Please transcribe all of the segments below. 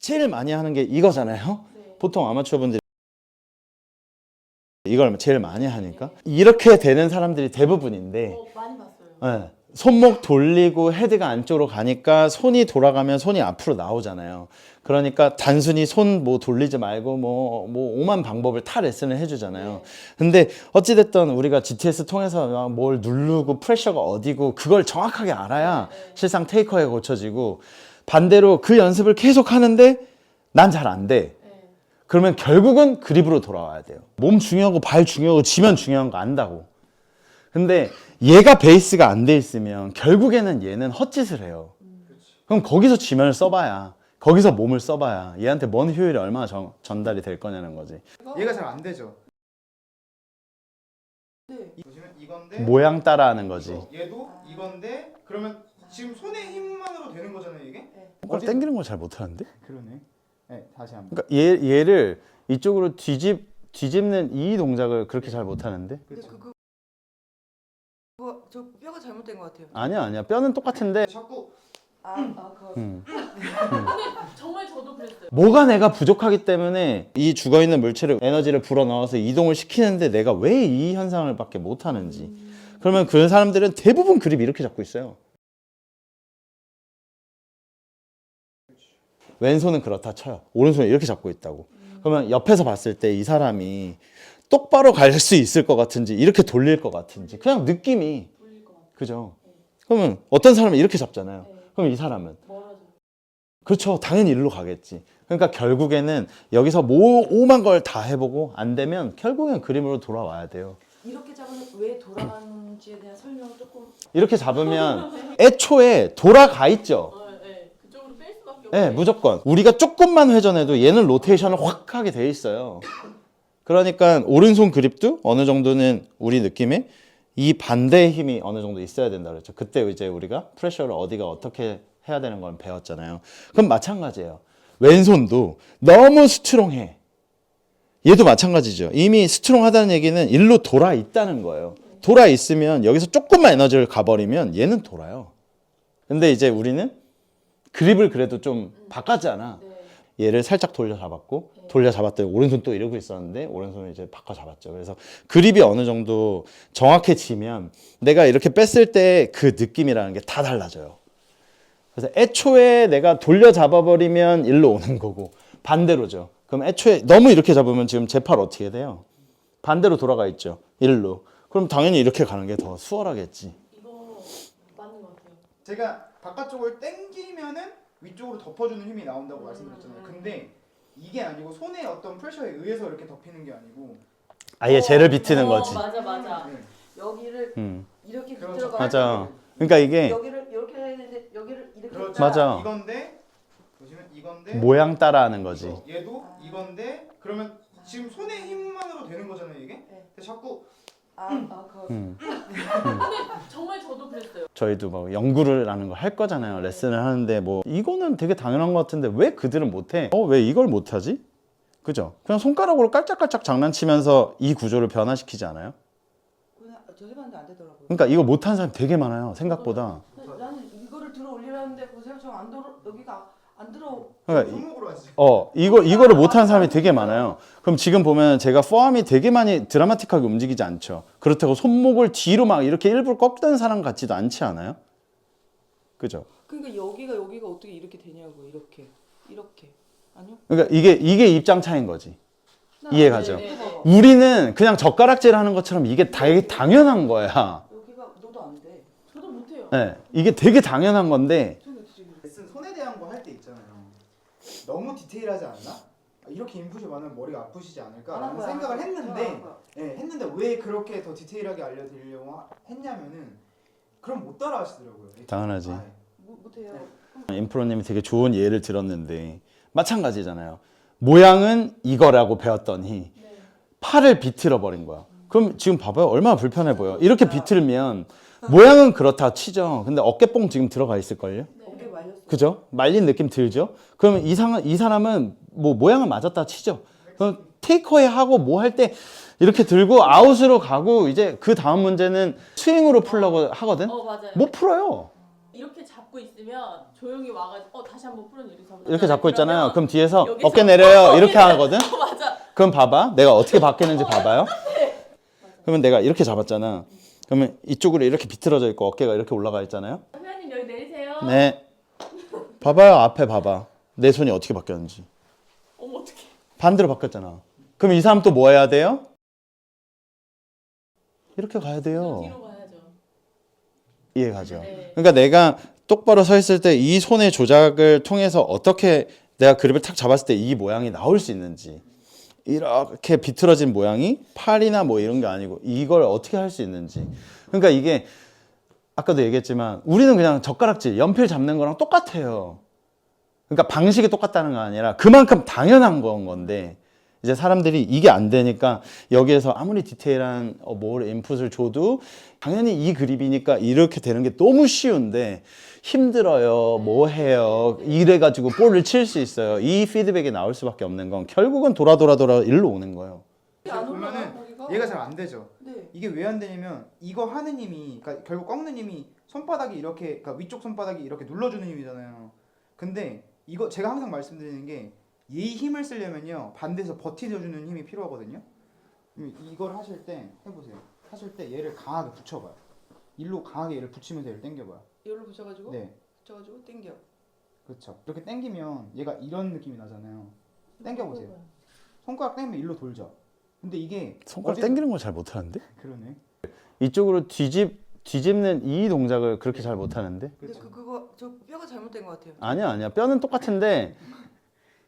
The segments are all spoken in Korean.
제일 많이 하는 게 이거잖아요. 네. 보통 아마추어 분들이 이걸 제일 많이 하니까 이렇게 되는 사람들이 대부분인데 많이 봤어요. 네. 손목 돌리고 헤드가 안쪽으로 가니까 손이 돌아가면 손이 앞으로 나오잖아요. 그러니까 단순히 손 뭐 돌리지 말고 뭐 오만 방법을 타 레슨을 해주잖아요. 근데 어찌됐든 우리가 GTS 통해서 뭘 누르고 프레셔가 어디고 그걸 정확하게 알아야 실상 테이커에 고쳐지고, 반대로 그 연습을 계속 하는데 난 잘 안 돼. 그러면 결국은 그립으로 돌아와야 돼요. 몸 중요하고 발 중요하고 지면 중요한 거 안다고. 근데 얘가 베이스가 안 돼 있으면 결국에는 얘는 헛짓을 해요. 그럼 거기서 지면을 써봐야, 거기서 몸을 써봐야 얘한테 뭔 효율이 얼마나 전달이 될 거냐는 거지. 얘가 잘 안 되죠. 네. 보시면 이건데 모양 따라하는 거지. 얘도 이건데 그러면 지금 손의 힘만으로 되는 거잖아요 이게? 손가락 당기는 걸 잘 못하는데? 그러네. 네, 다시 한번. 그러니까 얘를 이쪽으로 뒤집는 이 동작을 그렇게 잘 못하는데? 그렇죠. 그거 저 뼈가 잘못된 것 같아요. 아니야. 뼈는 똑같은데 자꾸 근데 정말 저도 그랬어요. 뭐가 내가 부족하기 때문에 이 죽어있는 물체를 에너지를 불어넣어서 이동을 시키는데 내가 왜 이 현상을 밖에 못하는지. 그러면 그 사람들은 대부분 그립 이렇게 잡고 있어요. 왼손은 그렇다 쳐요. 오른손은 이렇게 잡고 있다고. 그러면 옆에서 봤을 때 이 사람이 똑바로 갈 수 있을 것 같은지 이렇게 돌릴 것 같은지 그냥 느낌이, 그죠? 그러면 어떤 사람은 이렇게 잡잖아요. 그럼 이 사람은 그렇죠, 당연히 일로 가겠지. 그러니까 결국에는 여기서 오만 걸 다 해보고 안 되면 결국엔 그림으로 돌아와야 돼요. 이렇게 잡으면 왜 돌아가는지에 대한 설명 조금. 이렇게 잡으면 애초에 돌아가 있죠. 그쪽으로 뺄 수밖에 없어요. 네, 무조건. 우리가 조금만 회전해도 얘는 로테이션을 확 하게 돼 있어요. 그러니까 오른손 그립도 어느 정도는 우리 느낌에 이 반대의 힘이 어느 정도 있어야 된다 그랬죠. 그때 이제 우리가 프레셔를 어디가 어떻게 해야 되는 걸 배웠잖아요. 그럼 마찬가지예요. 왼손도 너무 스트롱해. 얘도 마찬가지죠. 이미 스트롱하다는 얘기는 일로 돌아 있다는 거예요. 돌아 있으면 여기서 조금만 에너지를 가버리면 얘는 돌아요. 근데 이제 우리는 그립을 그래도 좀 바꿨잖아. 얘를 살짝 돌려 잡았고, 돌려 잡았더니 오른손 또 이러고 있었는데 오른손을 이제 바꿔 잡았죠. 그래서 그립이 어느 정도 정확해지면 내가 이렇게 뺐을 때 그 느낌이라는 게 다 달라져요. 그래서 애초에 내가 돌려 잡아버리면 일로 오는 거고, 반대로죠. 그럼 애초에 너무 이렇게 잡으면 지금 제 팔 어떻게 돼요? 반대로 돌아가 있죠. 일로. 그럼 당연히 이렇게 가는 게 더 수월하겠지. 이거 맞는 것 같아요. 제가 바깥쪽을 당기면은 위쪽으로 덮어주는 힘이 나온다고 말씀드렸잖아요. 근데 이게 아니고 손의 어떤 프레셔에 의해서 이렇게 덮이는 게 아니고 아예 쟤를 비트는 거지. 맞아. 네. 여기를 이렇게 그렇죠. 들어가. 맞아. 그러니까 이게 여기를 이렇게 해야 되는데 여기를 이렇게. 그렇죠. 맞아. 이건데 보시면 이건데 모양 따라하는 거지. 얘도 이건데 그러면 지금 손의 힘만으로 되는 거잖아요 이게. 근데 자꾸 근데 정말 저도 그랬어요. 저희도 뭐 연구를라는 걸 할 거잖아요. 레슨을 하는데 뭐 이거는 되게 당연한 것 같은데 왜 그들은 못해? 왜 이걸 못하지? 그죠? 그냥 손가락으로 깔짝깔짝 장난치면서 이 구조를 변화시키지 않아요? 저 해봤는데 안 되더라고요. 그러니까 이거 못하는 사람이 되게 많아요. 생각보다. 나는 이거를 들어 올리라는데 보세요. 저 안 들어, 여기가 안 들어. 그러니까 손목으로 하지. 이거를 못하는 사람이 되게 많아요. 그럼 지금 보면 제가 포암이 되게 많이 드라마틱하게 움직이지 않죠. 그렇다고 손목을 뒤로 막 이렇게 일부러 꺾는 사람 같지도 않지 않아요? 그죠? 그러니까 여기가 어떻게 이렇게 되냐고. 이렇게 아니요? 그러니까 이게 입장 차이인 거지. 이해가죠? 네. 우리는 그냥 젓가락질 하는 것처럼 이게 되게 당연한 거야. 여기가 너도 안 돼. 저도 못해요. 네, 이게 되게 당연한 건데 레슨 손에 대한 거 할 때 있잖아요. 너무 디테일하지 않나? 이렇게 인풋이 많으면 머리가 아프시지 않을까라는 생각을 했는데 했는데 왜 그렇게 더 디테일하게 알려드리려고 했냐면은 그럼 못 따라 하시더라고요. 당연하지. 못해요. 인프로님이 되게 좋은 예를 들었는데 마찬가지잖아요. 모양은 이거라고 배웠더니 팔을 비틀어 버린 거야. 그럼 지금 봐봐요. 얼마나 불편해 보여. 이렇게 비틀면 모양은 그렇다 치죠. 근데 어깨뽕 지금 들어가 있을걸요? 어깨 말렸어. 그죠? 말린 느낌 들죠? 그러면 이 사람은 뭐 모양은 맞았다 치죠. 그럼 테이크어웨이 하고 뭐 할 때 이렇게 들고 아웃으로 가고 이제 그 다음 문제는 스윙으로 풀려고 하거든? 맞아요. 못 풀어요. 이렇게 잡고 있으면 조용히 와가지고 다시 한번 풀어줘 이렇게 잡고 이렇게 잡고 있잖아요. 그럼 뒤에서 여기서 어깨 내려요. 이렇게 하거든. 맞아. 그럼 봐봐. 내가 어떻게 바뀌는지 봐봐요. 그러면 내가 이렇게 잡았잖아. 그러면 이쪽으로 이렇게 비틀어져 있고 어깨가 이렇게 올라가 있잖아요. 선생님 여기 내리세요. 네. 봐봐요. 앞에 봐봐. 내 손이 어떻게 바뀌었는지. 어머 어떡해. 반대로 바뀌었잖아. 그럼 이 사람 또 뭐 해야 돼요? 이렇게 가야 돼요. 뒤로 가야죠. 이해가죠? 네. 그러니까 내가 똑바로 서 있을 때 이 손의 조작을 통해서 어떻게 내가 그립을 탁 잡았을 때 이 모양이 나올 수 있는지, 이렇게 비틀어진 모양이 팔이나 뭐 이런 게 아니고 이걸 어떻게 할 수 있는지. 그러니까 이게 아까도 얘기했지만 우리는 그냥 젓가락질, 연필 잡는 거랑 똑같아요. 그러니까 방식이 똑같다는 거 아니라 그만큼 당연한 건데, 이제 사람들이 이게 안 되니까 여기에서 아무리 디테일한 뭘 인풋을 줘도 당연히 이 그립이니까 이렇게 되는 게 너무 쉬운데 힘들어요, 뭐 해요, 이래가지고 볼을 칠 수 있어요. 이 피드백이 나올 수밖에 없는 건 결국은 돌아 일로 오는 거예요. 안 올라가, 보면은 거기가? 얘가 잘 안 되죠. 네. 이게 왜 안 되냐면 이거 하는 힘이, 그러니까 결국 꺾는 힘이 손바닥이 이렇게, 그러니까 위쪽 손바닥이 이렇게 눌러주는 힘이잖아요. 근데 이거 제가 항상 말씀드리는 게, 이 힘을 쓰려면요 반대에서 버티줘주는 힘이 필요하거든요. 이걸 하실 때 해보세요. 하실 때 얘를 강하게 붙여봐요. 일로 강하게 얘를 붙이면서 얘를 당겨봐요. 이걸로 붙여가지고 네, 붙여가지고 당겨. 그렇죠. 이렇게 당기면 얘가 이런 느낌이 나잖아요. 당겨보세요. 손가락 당기면 일로 돌죠. 근데 이게 손가락 어디서- 당기는 걸 잘 못하는데? 그러네. 이쪽으로 뒤집는 이 동작을 그렇게 잘 못하는데? 근데 그렇죠. 그거 저 뼈가 잘못된 것 같아요. 아니야. 뼈는 똑같은데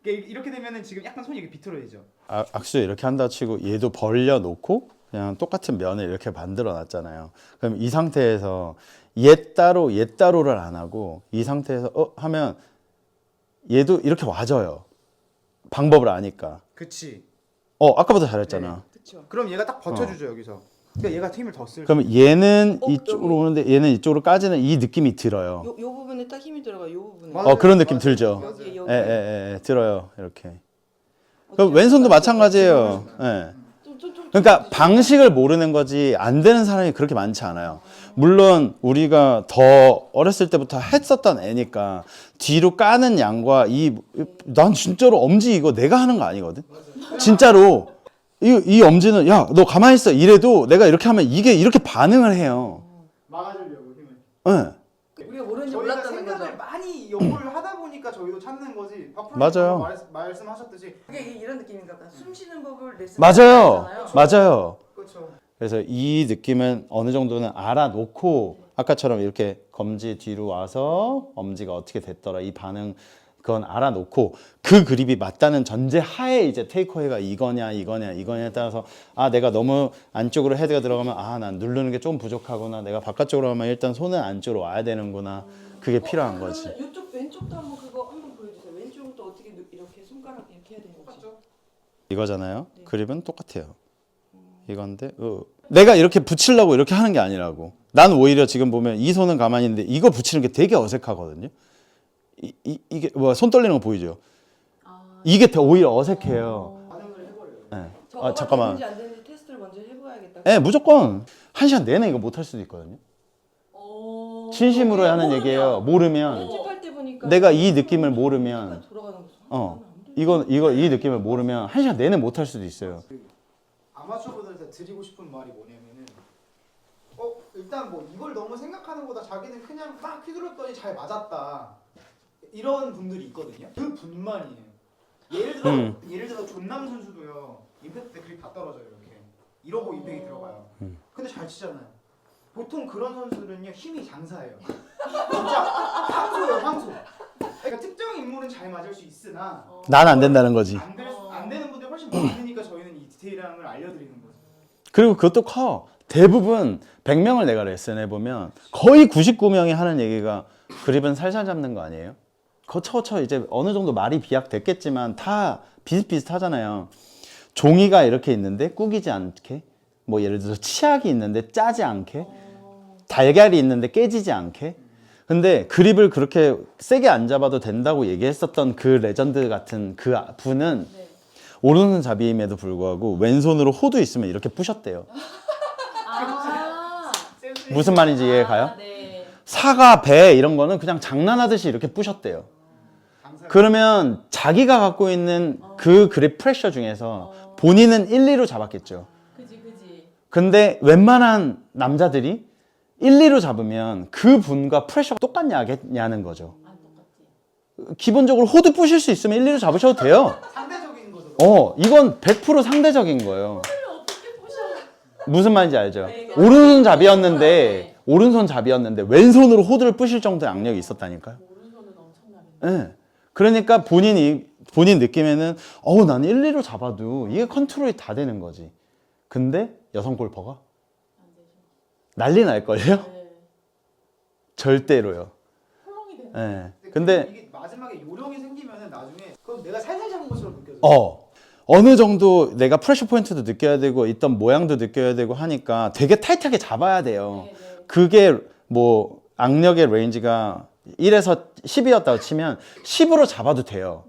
이렇게 되면은 지금 약간 손이 이렇게 비틀어지죠. 악수 이렇게 한다 치고 얘도 벌려놓고 그냥 똑같은 면을 이렇게 만들어 놨잖아요. 그럼 이 상태에서 얘 따로를 안 하고 이 상태에서 하면 얘도 이렇게 와져요. 방법을 아니까. 그치. 아까보다 잘했잖아. 그렇죠. 그럼 얘가 딱 버텨주죠 여기서. 그러니까 얘가 힘을 더 쓸. 그러면 얘는 이쪽으로 여기. 오는데 얘는 이쪽으로 까지는 이 느낌이 들어요. 요 부분에 딱 힘이 들어가. 요 부분에. 맞아요. 그런 느낌 맞아요. 들죠. 맞아요. 여기 여기. 예, 들어요. 이렇게. 어떻게 그럼 왼손도 할까요? 마찬가지예요. 예. 그러니까 방식을 모르는 거지 안 되는 사람이 그렇게 많지 않아요. 물론 우리가 더 어렸을 때부터 했었던 애니까 뒤로 까는 양과 난 진짜로 엄지 이거 내가 하는 거 아니거든. 진짜로 이 엄지는 야 너 가만히 있어 이래도 내가 이렇게 하면 이게 이렇게 반응을 해요. 막아주려고 힘을. 예. 우리가 모르는지 저희가 몰랐다는 생각을 거죠. 많이 연구를 하다 보니까 저희도 찾는 거지. 박프로님 맞아요. 말씀하셨듯이. 그게 이런 느낌인가 봐. 숨 쉬는 법을 레슨. 맞아요. 그렇죠. 그래서 이 느낌은 어느 정도는 알아놓고 아까처럼 이렇게 검지 뒤로 와서 엄지가 어떻게 됐더라 이 반응 그건 알아놓고 그 그립이 맞다는 전제 하에 이제 테이크어웨이가 이거냐에 따라서 내가 너무 안쪽으로 헤드가 들어가면 난 누르는 게 좀 부족하구나, 내가 바깥쪽으로 가면 일단 손은 안쪽으로 와야 되는구나, 그게 필요한 거지. 그러면 이쪽 왼쪽도 한번 그거 한번 보여주세요. 왼쪽은 또 어떻게 이렇게 손가락 이렇게 해야 되는 거지? 이거잖아요. 그립은 똑같아요. 이건데 내가 이렇게 붙이려고 이렇게 하는 게 아니라고. 난 오히려 지금 보면 이 손은 가만히 있는데 이거 붙이는 게 되게 어색하거든요. 이게 손 떨리는 거 보이죠? 이게 더 오히려 어색해요. 반응을 해버려요. 네. 저거가 잠깐만. 되는지 안 되는지 테스트를 먼저 해봐야겠다. 네, 무조건 1시간 내내 이거 못 할 수도 있거든요. 진심으로 하는 얘기예요. 모르면 편집할 때 보니까 내가 이 느낌을 모르면 돌아가는 거. 이 느낌을 모르면 1시간 내내 못 할 수도 있어요. 아마추어분들한테 드리고 싶은 말이 뭐냐면은 일단 뭐 이걸 너무 생각하는 거다, 자기는 그냥 막 휘둘렀더니 잘 맞았다, 이런 분들이 있거든요. 그 분만이에요. 예를 들어 존남 선수도요, 임팩트 때 그립 다 떨어져요. 이러고 임팩이 들어가요. 근데 잘 치잖아요. 보통 그런 선수들은요 힘이 장사예요. 진짜 황소. 그러니까 특정 인물은 잘 맞을 수 있으나 난 안 된다는 거지. 안 되는 분들 훨씬 많으니까 저희는 이 디테일함을 알려드리는 거죠. 그리고 그것도 커. 대부분 100명을 내가 레슨해 보면 거의 99명이 하는 얘기가 그립은 살살 잡는 거 아니에요? 거쳐 이제 어느 정도 말이 비약됐겠지만 다 비슷비슷하잖아요. 종이가 이렇게 있는데 구기지 않게, 뭐 예를 들어서 치약이 있는데 짜지 않게, 달걀이 있는데 깨지지 않게. 근데 그립을 그렇게 세게 안 잡아도 된다고 얘기했었던 그 레전드 같은 그 분은 오른손 잡이임에도 불구하고 왼손으로 호두 있으면 이렇게 부셨대요. 무슨 말인지 이해 가요? 네. 사과, 배 이런 거는 그냥 장난하듯이 이렇게 부셨대요. 그러면 자기가 갖고 있는 그 그립 프레셔 중에서 본인은 1, 2로 잡았겠죠. 그지. 근데 웬만한 남자들이 1, 2로 잡으면 그 분과 프레셔가 똑같냐는 거죠. 안 똑같지. 기본적으로 호드 부실 수 있으면 1, 2로 잡으셔도 돼요. 상대적인 거죠. 이건 100% 상대적인 거예요. 호드를 어떻게 부셔? 무슨 말인지 알죠? 네, 오른손 잡이었는데 왼손으로 호드를 부실 정도의 악력이 있었다니까요. 오른손은 엄청나네. 네. 그러니까 본인 느낌에는 나는 1, 2로 잡아도 이게 컨트롤이 다 되는 거지. 근데 여성 골퍼가 안 되죠. 난리 날걸요? 네. 절대로요. 헐렁이 되네. 네. 근데 근데 이게 마지막에 요령이 생기면은 나중에 그럼 내가 살살 잡은 것처럼 느껴져. 어느 정도 내가 프레셔 포인트도 느껴야 되고 있던 모양도 느껴야 되고 하니까 되게 타이트하게 잡아야 돼요. 네. 그게 뭐 악력의 레인지가 1에서 10이었다고 치면 10으로 잡아도 돼요.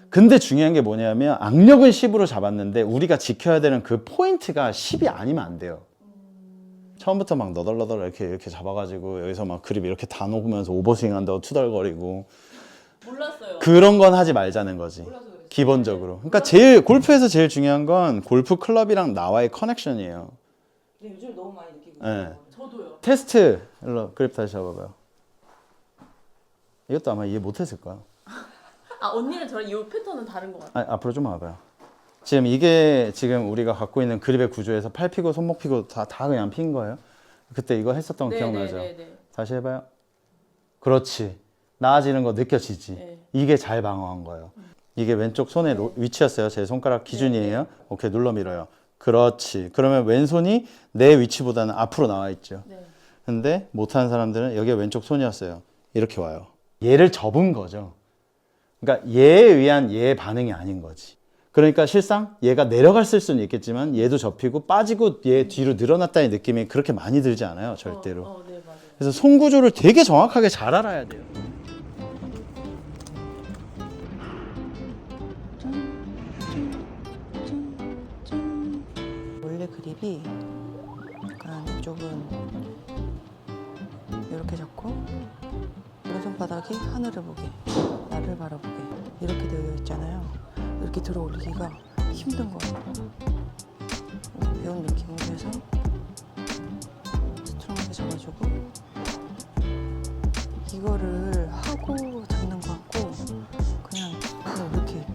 근데 중요한 게 뭐냐면 악력은 10으로 잡았는데 우리가 지켜야 되는 그 포인트가 10이 아니면 안 돼요. 처음부터 막 너덜너덜 이렇게 잡아가지고 여기서 막 그립 이렇게 다 놓으면서 오버스윙 한다고 투덜거리고 몰랐어요. 그런 건 하지 말자는 거지. 몰라서 그랬어요. 기본적으로. 그러니까 골프에서 제일 중요한 건 골프 클럽이랑 나와의 커넥션이에요. 근데 요즘 너무 많이 느끼고 네. 있어요. 저도요. 테스트. 일로 그립 다시 잡아봐요. 이것도 아마 이해 못했을 거야. 아 언니는 저랑 이 패턴은 다른 것 같아요. 앞으로 좀 와봐요. 지금 이게 지금 우리가 갖고 있는 그립의 구조에서 팔 피고 손목 피고 다 그냥 핀 거예요. 그때 이거 했었던 거 기억나죠? 네. 다시 해봐요. 그렇지. 나아지는 거 느껴지지. 네. 이게 잘 방어한 거예요. 이게 왼쪽 손의 위치였어요. 제 손가락 기준이에요. 오케이, 눌러 밀어요. 그렇지. 그러면 왼손이 내 위치보다는 앞으로 나와 있죠. 네. 근데 못하는 사람들은 여기가 왼쪽 손이었어요. 이렇게 와요. 얘를 접은 거죠. 그러니까 얘에 의한 얘의 반응이 아닌 거지. 그러니까 실상 얘가 내려갔을 수는 있겠지만 얘도 접히고 빠지고 얘 뒤로 늘어났다는 느낌이 그렇게 많이 들지 않아요. 절대로. 네 맞아요. 그래서 손 구조를 되게 정확하게 잘 알아야 돼요. 원래 그립이 약간 이쪽은 이렇게 잡고 오른손바닥이 하늘을 보게, 나를 바라보게 이렇게 되어 있잖아요. 이렇게 들어 올리기가 힘든 거예요. 배운 느낌으로 해서 스트롱하게 잡아주고 이거를 하고 잡는 거 같고 그냥 이렇게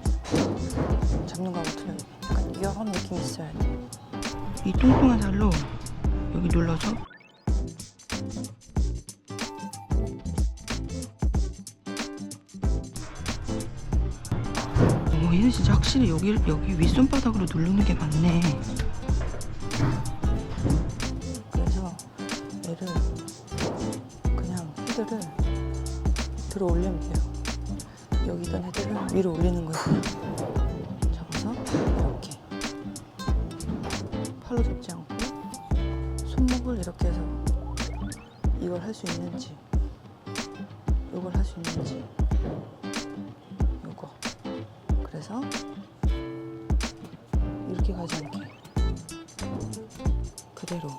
잡는 거하고 틀려요. 약간 이런 느낌이 있어야 돼. 이 뚱뚱한 살로 여기 눌러서 얘는 진짜 확실히 여기 윗손바닥으로 누르는 게 맞네. 그래서 얘를 그냥 헤드를 들어 올리면 돼요. 여기 있던 헤드를 위로 올리는 거예요. 그냥 잡아서 이렇게 팔로 잡지 않고 손목을 이렇게 해서 이걸 할 수 있는지 이걸 할 수 있는지 요거 그래서 이렇게 가지 않게 그대로